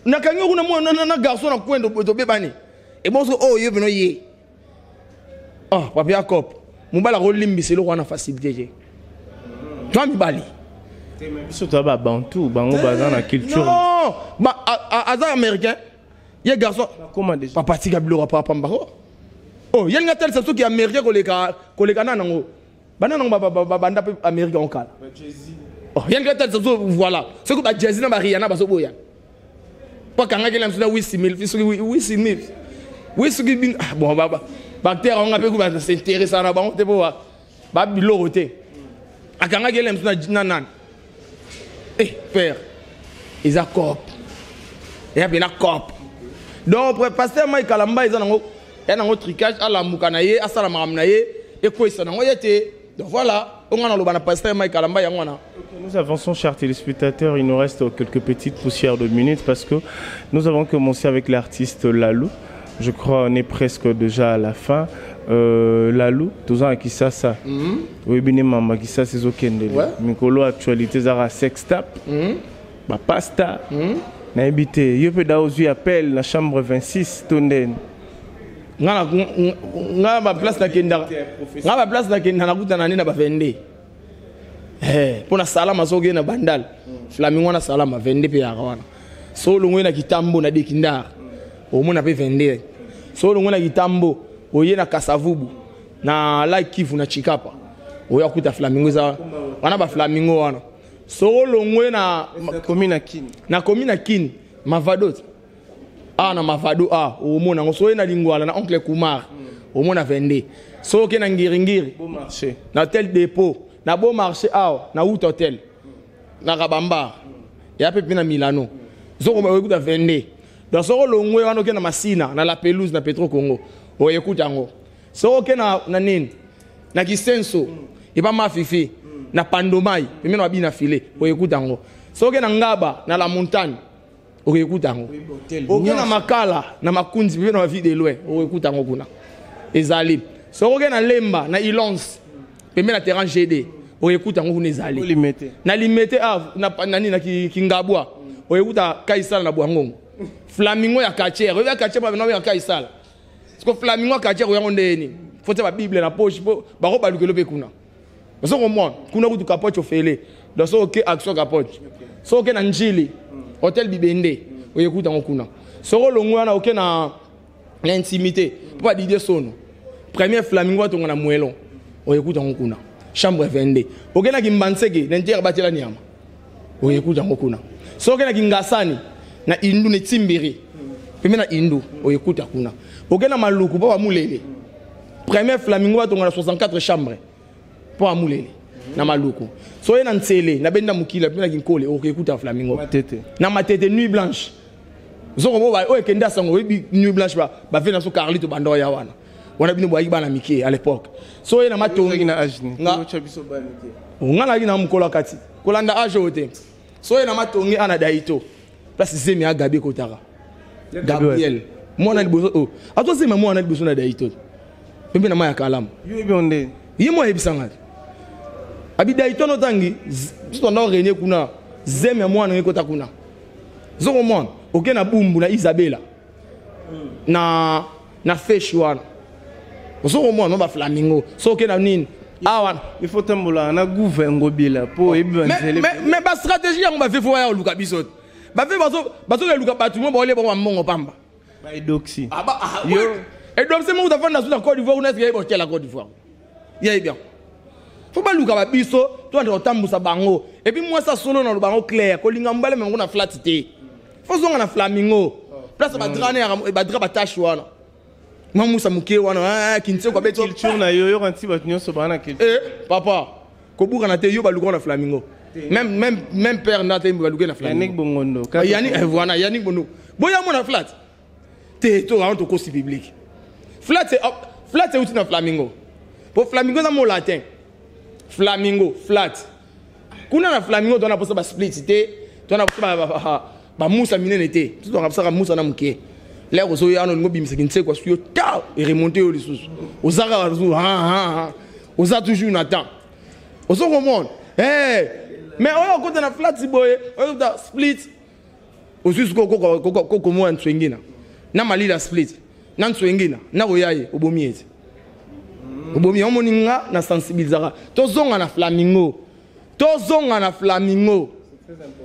Speaker 1: Na kanyo kuna mo na garçon na kwendo to bebani. Et bon so oh yo beno ye. Oh, Papa Jacob, Moubala Rolimbi, c'est le roi en facilité. Toi, Mibali.
Speaker 2: Mais tu as un bantou, bango bazan la culture.
Speaker 1: Non, Azar américain, il y a un garçon.
Speaker 2: Comment déjà?
Speaker 1: Papa Tigablo, Papa Mbaro. Oh, il y a un tel qui est américain, collègue nango. Banana banda américain en cal. Oh, il y a un tel voilà. Ce que tu as Jazzy na Mariana basoboya. Pas quand il y a un 8 000, 8 000. Oui, ce qui est bon, bactère on a pu s'intéresser à la banque de bois. Babi l'oroté. A quand il y a un nan. Père, ils ont cop. Il y a bien un cop. Donc, pasteur Mike Alamba, ils ont un tricage à la moukanaye, à Salamaramaye, et quoi ça n'a été. Donc voilà, on a le pasteur Mike Alamba Yangwana.
Speaker 2: Nous avançons, chers téléspectateurs. Il nous reste quelques petites poussières de minutes parce que nous avons commencé avec l'artiste Lalou. Je crois qu'on est presque déjà à la fin. Lalou, tous ans à Kisasa. Oui, bien maman Kisasa c'est okende. Mikolo actualité zara sextap. Ba pasta. Na habité. Je peux d'ailleurs appel la chambre 26 Tonden.
Speaker 1: Nga ba place na kenda. Nga ba place na kenda na kuta na nina ba vende. Pona salama soge na bandal. Flamingo na salama vende pe yakawana. Solo ngwe na kitambo na dekindar. Omona pe vende. Solo ngwe na kitambo oye na kasavubu na like kivu na chikapa. Oya kuta flamingo za. Wana ba flamingo wana. Solo ngwe na
Speaker 2: komina kin.
Speaker 1: Na komina kin Mavadot. Na Mavado omona ngoso na lingwala na oncle Kumar. Omona vende. So ke na ngiringiri.
Speaker 2: Beau marché.
Speaker 1: Na tel dépôt. Na beau marché na out hotel. Na Kabamba. Ya pepe na Milano. Zoko ba ekuta vende. Dans soko longwe wana ke na Masina na la pelouse na Petro Congo. O ekuta ngo. Soko ke na nini? Na Kisenso. Iba mafifi na Pandomai. Peme na bina filé. O ekuta ngo. Soko ke na Ngaba na la montagne. O ekuta ngo. O ke na Makala na Makunzi peme na vie de loin. O ekuta ngo kuna. Ezali. Soko ke na Lemba na Ilons. Peme na terrain GD. O ekuta ngo kuna ezali. Na limete na nani na Kingabwa. O ekuta Kaisala na Bwangongo. Flamingo ya quartier. O ya quartier ba na Kaisala. Parce que Flamingo ya quartier o ya ndeni. Faut la Bible na poche ba ko ba lukelo pe kuna. So comment kuna kutu capote ofele. Donc so OK action capote. So OK na Njili. Hôtel Bibende. O ekuta ngo kuna. So longo na OK na l'intimité. Pas d'idée sono. Premier Flamingo to na Muelon. O ekuta ngo kuna. Chambre 22. OK na Kimbanseke, n'inter batela nyama. O ekuta ngo kuna. So OK na Kingasani na Indu ne Timbiri. Peme na Indu o ekuta kuna. OK na Maluku pa Mulele. Premier Flamingo to na 64 chambres. Pa Mulele na Maluku. So ye na Ntsele na benda mukila peme na Kinkole o ekuta Flamingo.
Speaker 2: Matete.
Speaker 1: Na Matete Nuit Blanche. Zoko mo ba o ekenda sango bi Nuit Blanche ba fe na so Carlito bando ya wana. Wana bino boyi bana mike à l'époque. So ye na matongi
Speaker 2: na ajni.
Speaker 1: Nga chabiso ba mike. Ngala gina mkola kati. Kolanda age ote. So ye na matongi ana daito. Place zemi agabe kotaka. Gabriel. Mwana liboso o. Ato sema mwana liboso na daito. Pembe na maya kalamu.
Speaker 2: Yo bionde.
Speaker 1: Yimo ebisanga. Abi daito no tangi. Tout on a régné kuna. Zemi mwana ngekota kuna. Zoko mwana. OK na bumbu na Isabella. Na fish wana. Zoko mwana no ba Flamingo. So OK na nini? Awana.
Speaker 2: Il faut tambola na gouvernement bila po ebanzele.
Speaker 1: Mais ba stratégie yango ba fefo ya luka bisot. Ba fe bazo le luka batu mo ba ole ba mongo pamba.
Speaker 2: Ba edoxy.
Speaker 1: Yo. Edoxy mo utafanda sur la Côte d'Ivoire ou est-ce que la Côte d'Ivoire. Yé bien. Faut pas luka ba biso, to ande otambusa bango. Et puis moi ça solo na bango clair, ko linga mbale mengo na flatité. Faut zonga na Flamingo. Place ba draner ba dra ba tache wana. Mamusa muke wana kinse ko beto
Speaker 2: culture na yo kanti ba nyonso bana culture.
Speaker 1: Papa, ko buka na te yo ba luka na Flamingo. Même père na te ba luka na Flamingo.
Speaker 2: Yannick Bongondo.
Speaker 1: Yannick voilà, Yannick Bongondo. Boya mo na flat. Te to on to costi public. Flat c'est outil na Flamingo. Pour Flamingo na mo latin. Flamingo flat. Kuna na Flamingo to na posa ba split te, to na posa ba musa minene te. To na posa musa na muke. Là où il y a un mobile qui ne quoi sur et remonter au sous aux arabes aux a toujours une attente au second monde mais on côté na flat si boy on da split au jusqu'au coco mo en swingina na mali la split na swingina na oyaye obomiete obomi on moninga na sensibilisera to zonga na Flamingo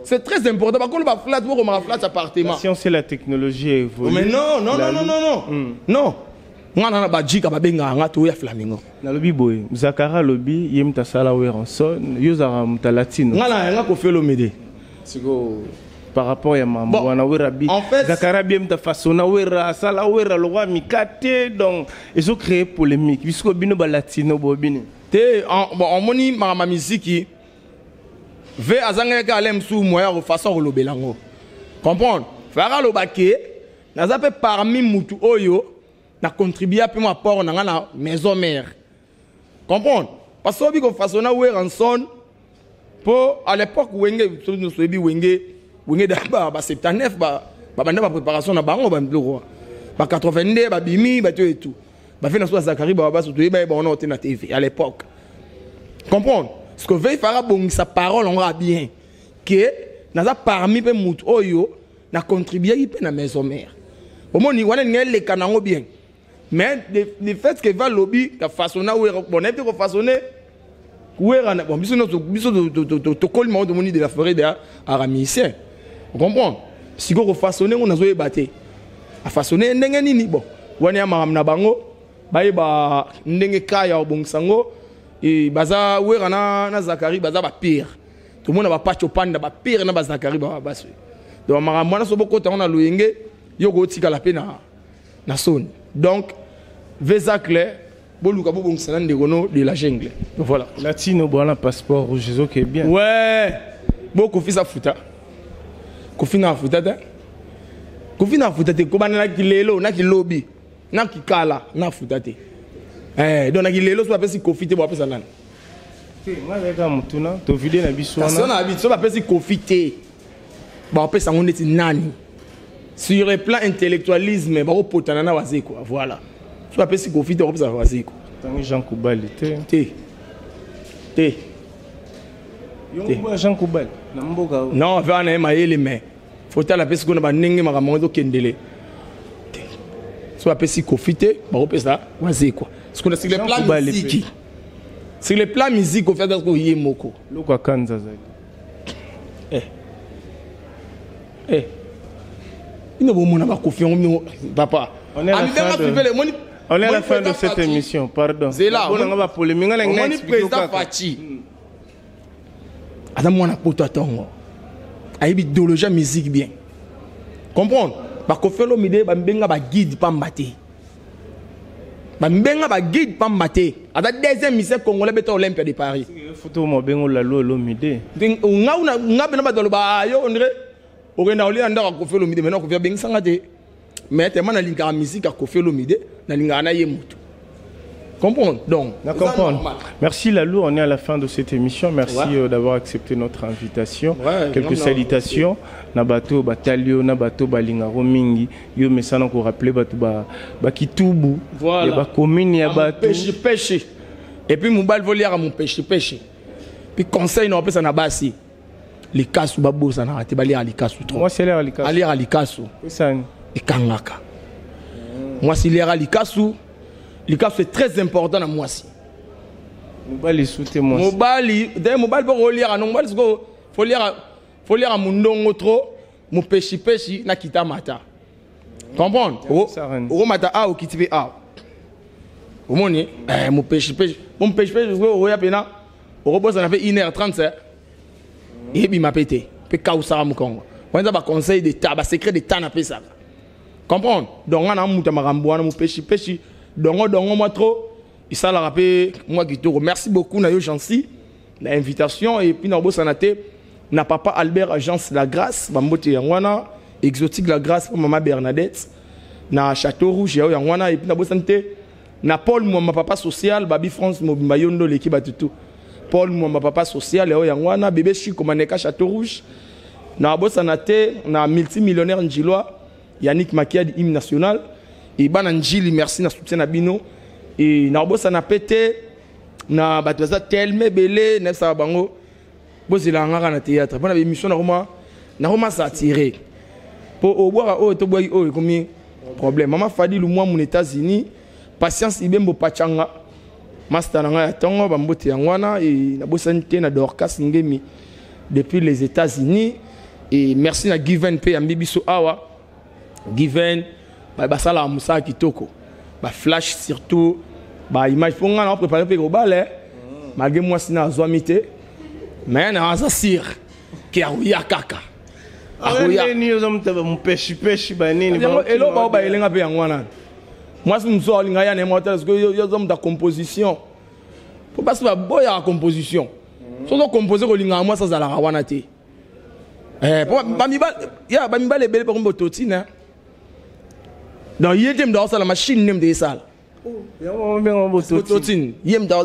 Speaker 1: c'est très important. Par contre, le flat, vous avez un flat appartement.
Speaker 2: La science et la technologie évoluent.
Speaker 1: Mais non. Non. On a un badge qui a un Flamingo.
Speaker 2: Na lobby boy, Zakara lobby, yem ta sala weranson, yozara mta latino.
Speaker 1: On a un fait l'omede.
Speaker 2: Par rapport à maman, on a werabi. En fait, Zakara bien ta façon, na wera sala wera le roi mikate donc ils ont créé polémique. Puisque bino ba latino bobine.
Speaker 1: Te en moni ma musique ve azangeka alem sou moya de façon rolobelango. Comprendre? Fara lo baké, na zape parmi mutu oyo na contribuer à mon apport na maison mère. Comprendre? Parce que vous façonnez Ranson pour à l'époque Wenge nous soyez Wenge d'abord 79 banda préparation na bango ba mbloko ba 82 ba bimi ba et tout ba fait na so Zakari ba surtout ba on a na TV à l'époque. Comprendre? Ce que veut faire bon sa parole on va bien que naza parmi pe mutu oyo na contribuer pe na maison mère. Au moins ni wana ngel kanango bien. Mais le fait que va lobby ka façonner bon et puis façonner bon biso to collement de moni de la forêt de aramisien. Vous comprenez? Si vous façonnez on a zoé batté. A façonner ndenge nini bon. Wana maram na bango ba ndenge kaya bon sango et baza wera na Zakari baza ba pire. Tout le monde va pas chopanda ba pire na ba Zakari ba baswe. Donc maram wana so boko ta on a loyenge yo go tika la pena na son. Donc Vezacle boluka bo bongisa de gono de la jungle. Voilà.
Speaker 2: Latino bon passeport rouge qui est bien.
Speaker 1: Ouais. Beaucoup fils à futa. Kofi na futa te. Kofi na futa te ko bana ki lelo na ki lobby na ki kala na futa te. Donc na ki lelo so apesi Kofi te bo apesa nani.
Speaker 2: Moi avec mutuna to vidéo na biso na.
Speaker 1: Ça na biso so apesi Kofi te. Ba apesa ngone ti nani. Sur le plan intellectualisme ba opotana na waze quoi. Voilà. So apesi Kofi te opesa waze quoi.
Speaker 2: Tangi Jean Koubali te.
Speaker 1: Te.
Speaker 2: Jean Koubali na mboka.
Speaker 1: Non, va na mayele mais faut la pesi ko na ba ndenge makambo to kendele. So apesi Kofi te ba opesa waze quoi. Parce que sur le plan musique. Sur le plan musique, on fait des choses yemoko.
Speaker 2: Loko kanza zali.
Speaker 1: Il ne veut pas confier papa.
Speaker 2: On est à la fin de cette émission, pardon.
Speaker 1: C'est là. On va polémique. On est président Fachi. Adam mwana poto atongo. Ayibi idéologie musique bien. Comprendre? Ba kofelo mide ba mbenga ba guide pa mbate. Ba mbenga ba guide pa mbate. Ada deuxième mission congolais beto Olympia de Paris.
Speaker 2: Photo mo bengo la lo mide.
Speaker 1: Nga bena ba dolo ba yo ondre. Ogenda oli anda ka kofelo mide maintenant ko via benga sanga te. Mais tellement na linga musique ka kofelo mide na linga na ye mutu. Comprendre? Donc,
Speaker 2: merci Lalou, on est à la fin de cette émission. Merci d'avoir accepté notre invitation. Quelques salutations. Nabato Batalio, Nabato Balingaro Mingi, yo mesana ko rappeler ba Kitubu.
Speaker 1: Voilà.
Speaker 2: Ba commune ya bato.
Speaker 1: Pêche. Et puis mobile volière à mon pêche. Puis conseil non pesa na basi. Les kasu babo ça na raté ba lire les kasu trop.
Speaker 2: Moi c'est lire les kasu.
Speaker 1: Lire les kasu.
Speaker 2: Ça.
Speaker 1: Et kangaka. Moi c'est lire les kasu. Le cas c'est très important dans moi aussi.
Speaker 2: Mobali soute moi.
Speaker 1: Mobali, d'ailleurs mobile pour relire à non mobile faut lire à mundongo trop, mon pêche na kita mata. Comprendre? O mata a o kitibe a. Au moni, mon pêche. Mon pêche o ya pena. O robot ça fait 1h30 et puis m'a pété. Pe kausa mu kongo. On a ba conseil d'état, ba secret d'état na pesa. Comprendre? Donc on a muta marambo na mon pêche. Donc moi trop, il s'est rappelé moi qui te remercie beaucoup na yo Jancy l'invitation et puis na bo sanate na papa Albert Agence La Grâce bambote yangwana exotique La Grâce pour maman Bernadette na Château Rouge yangwana et puis na bo sanate na Paul moi papa social babi France mobimba yondo l'équipe batutu Paul moi papa social yangwana bébé Chico maneka Château Rouge na bo sanate na multimillionnaire njilois Yannick Makia du hymne national et bana njili merci na soutien na bino et na bossa na pété na batoza tellement belé na sa bango bozela ngaka na théâtre bana émission na roma s'attirer pour au boire to boy o comme problème mama fadi lu moi mon États-Unis patience ibembo pachanga master nga ya tongo bambote yangwana et na bossa nté na Dorcas ngemi depuis les États-Unis et merci na Given P ambibiso awa Given basala musa kitoko ba flash surtout ba image pour nga na préparer pe gros balé malgré moi sina zwamité mais na ça sir ki aruya kaka
Speaker 2: aruya ni ozomta ba mpeshi ba nini
Speaker 1: ba elo ba elenga pe yangwana moi si muso linga ya na motel parce que yo zomta composition faut pas ba boya composition so composer ko linga moi ça za la wana te ba mi ba le belle pour mbototi na. Donc, il y a la machine de salle.
Speaker 2: On met en
Speaker 1: autotune. Yem dans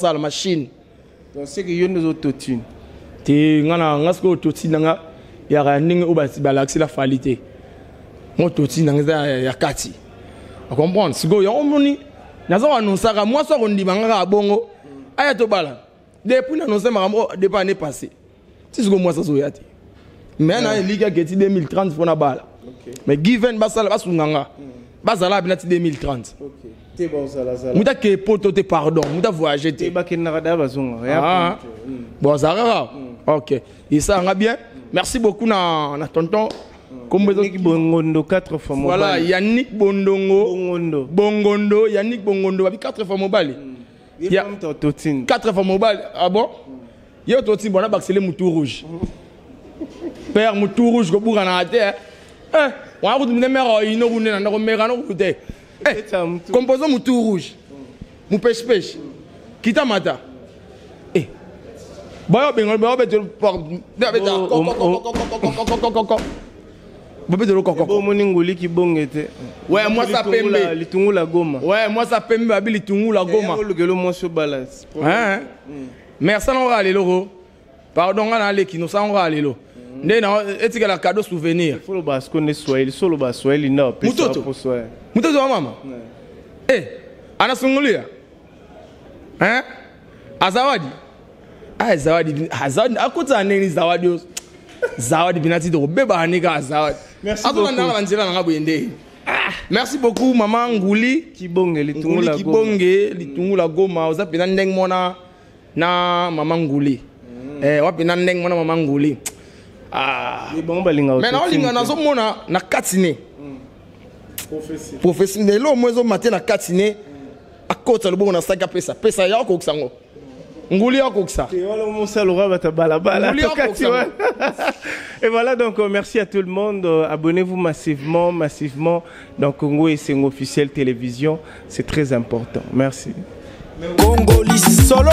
Speaker 1: la machine.
Speaker 2: Donc c'est que y a nos autotune.
Speaker 1: T'es ngana ngasko autotune nga ya running ou ba balaxi la qualité. Mon autotune nga ya kati. On comprend. Sigo ya omoni. Nazo annoncer moi so on dit banga bongo. Aya to bala. Depuis annoncer marambo depuis année passée. Si sigo moi ça so yati. Mais na liga geti 2030 fona bala. Mais given basala basunganga. Basala binati 2030. OK.
Speaker 2: T'es bon ça là.
Speaker 1: Muta ke poto te pardon, muta voyager te.
Speaker 2: Ba ke narada bazunga.
Speaker 1: Bon ça va. OK. Et ça va bien. Merci beaucoup na tonton.
Speaker 2: Yannick Bongondo 4 fois mobile.
Speaker 1: Voilà, Yannick Bongondo, Yannick Bongondo, 4 fois mobile. Il y a 4 fois mobile. Ah bon? Il y a Totine, bon, on a accéléré Moutou Rouge. Père Moutou Rouge, go bourg en a terre. On a retrouvé mes héroïnes, on a retrouvé composant Moutou Rouge. Mou pêche. Kita mata. Bah, ben, on va mettre le port. Ouais, moi ça pembe.
Speaker 2: Litungula goma.
Speaker 1: Ouais, moi ça pembe abi litungula goma. Merci on va aller loro. Pardon on aller qui nous ça on va aller lo. Ndena etika la cadeau souvenir.
Speaker 2: Faut le basco ne Swahili, solo ba Swahili na pesa pour soi.
Speaker 1: Mutoto wa mama. Ana sungulia. Azawadi. Zawadi akuta nini zawadi. Zawadi binati do beba anika zawadi.
Speaker 2: Merci beaucoup.
Speaker 1: Merci beaucoup maman Ngouli
Speaker 2: Kibonge
Speaker 1: litungula goma oza pena ndeng mona na maman Ngouli. Wa pena ndeng mona maman Ngouli. Mais na linga nazo mona na katine. Professeur lo mozo matin na katine akota lo bona saka pesa ya ko ksango. Ngouli ya ko ksa.
Speaker 2: Et voilà, donc merci à tout le monde. Abonnez-vous massivement. Donc Congo et Sengo officiel télévision, c'est très important. Merci.
Speaker 3: Congo solo.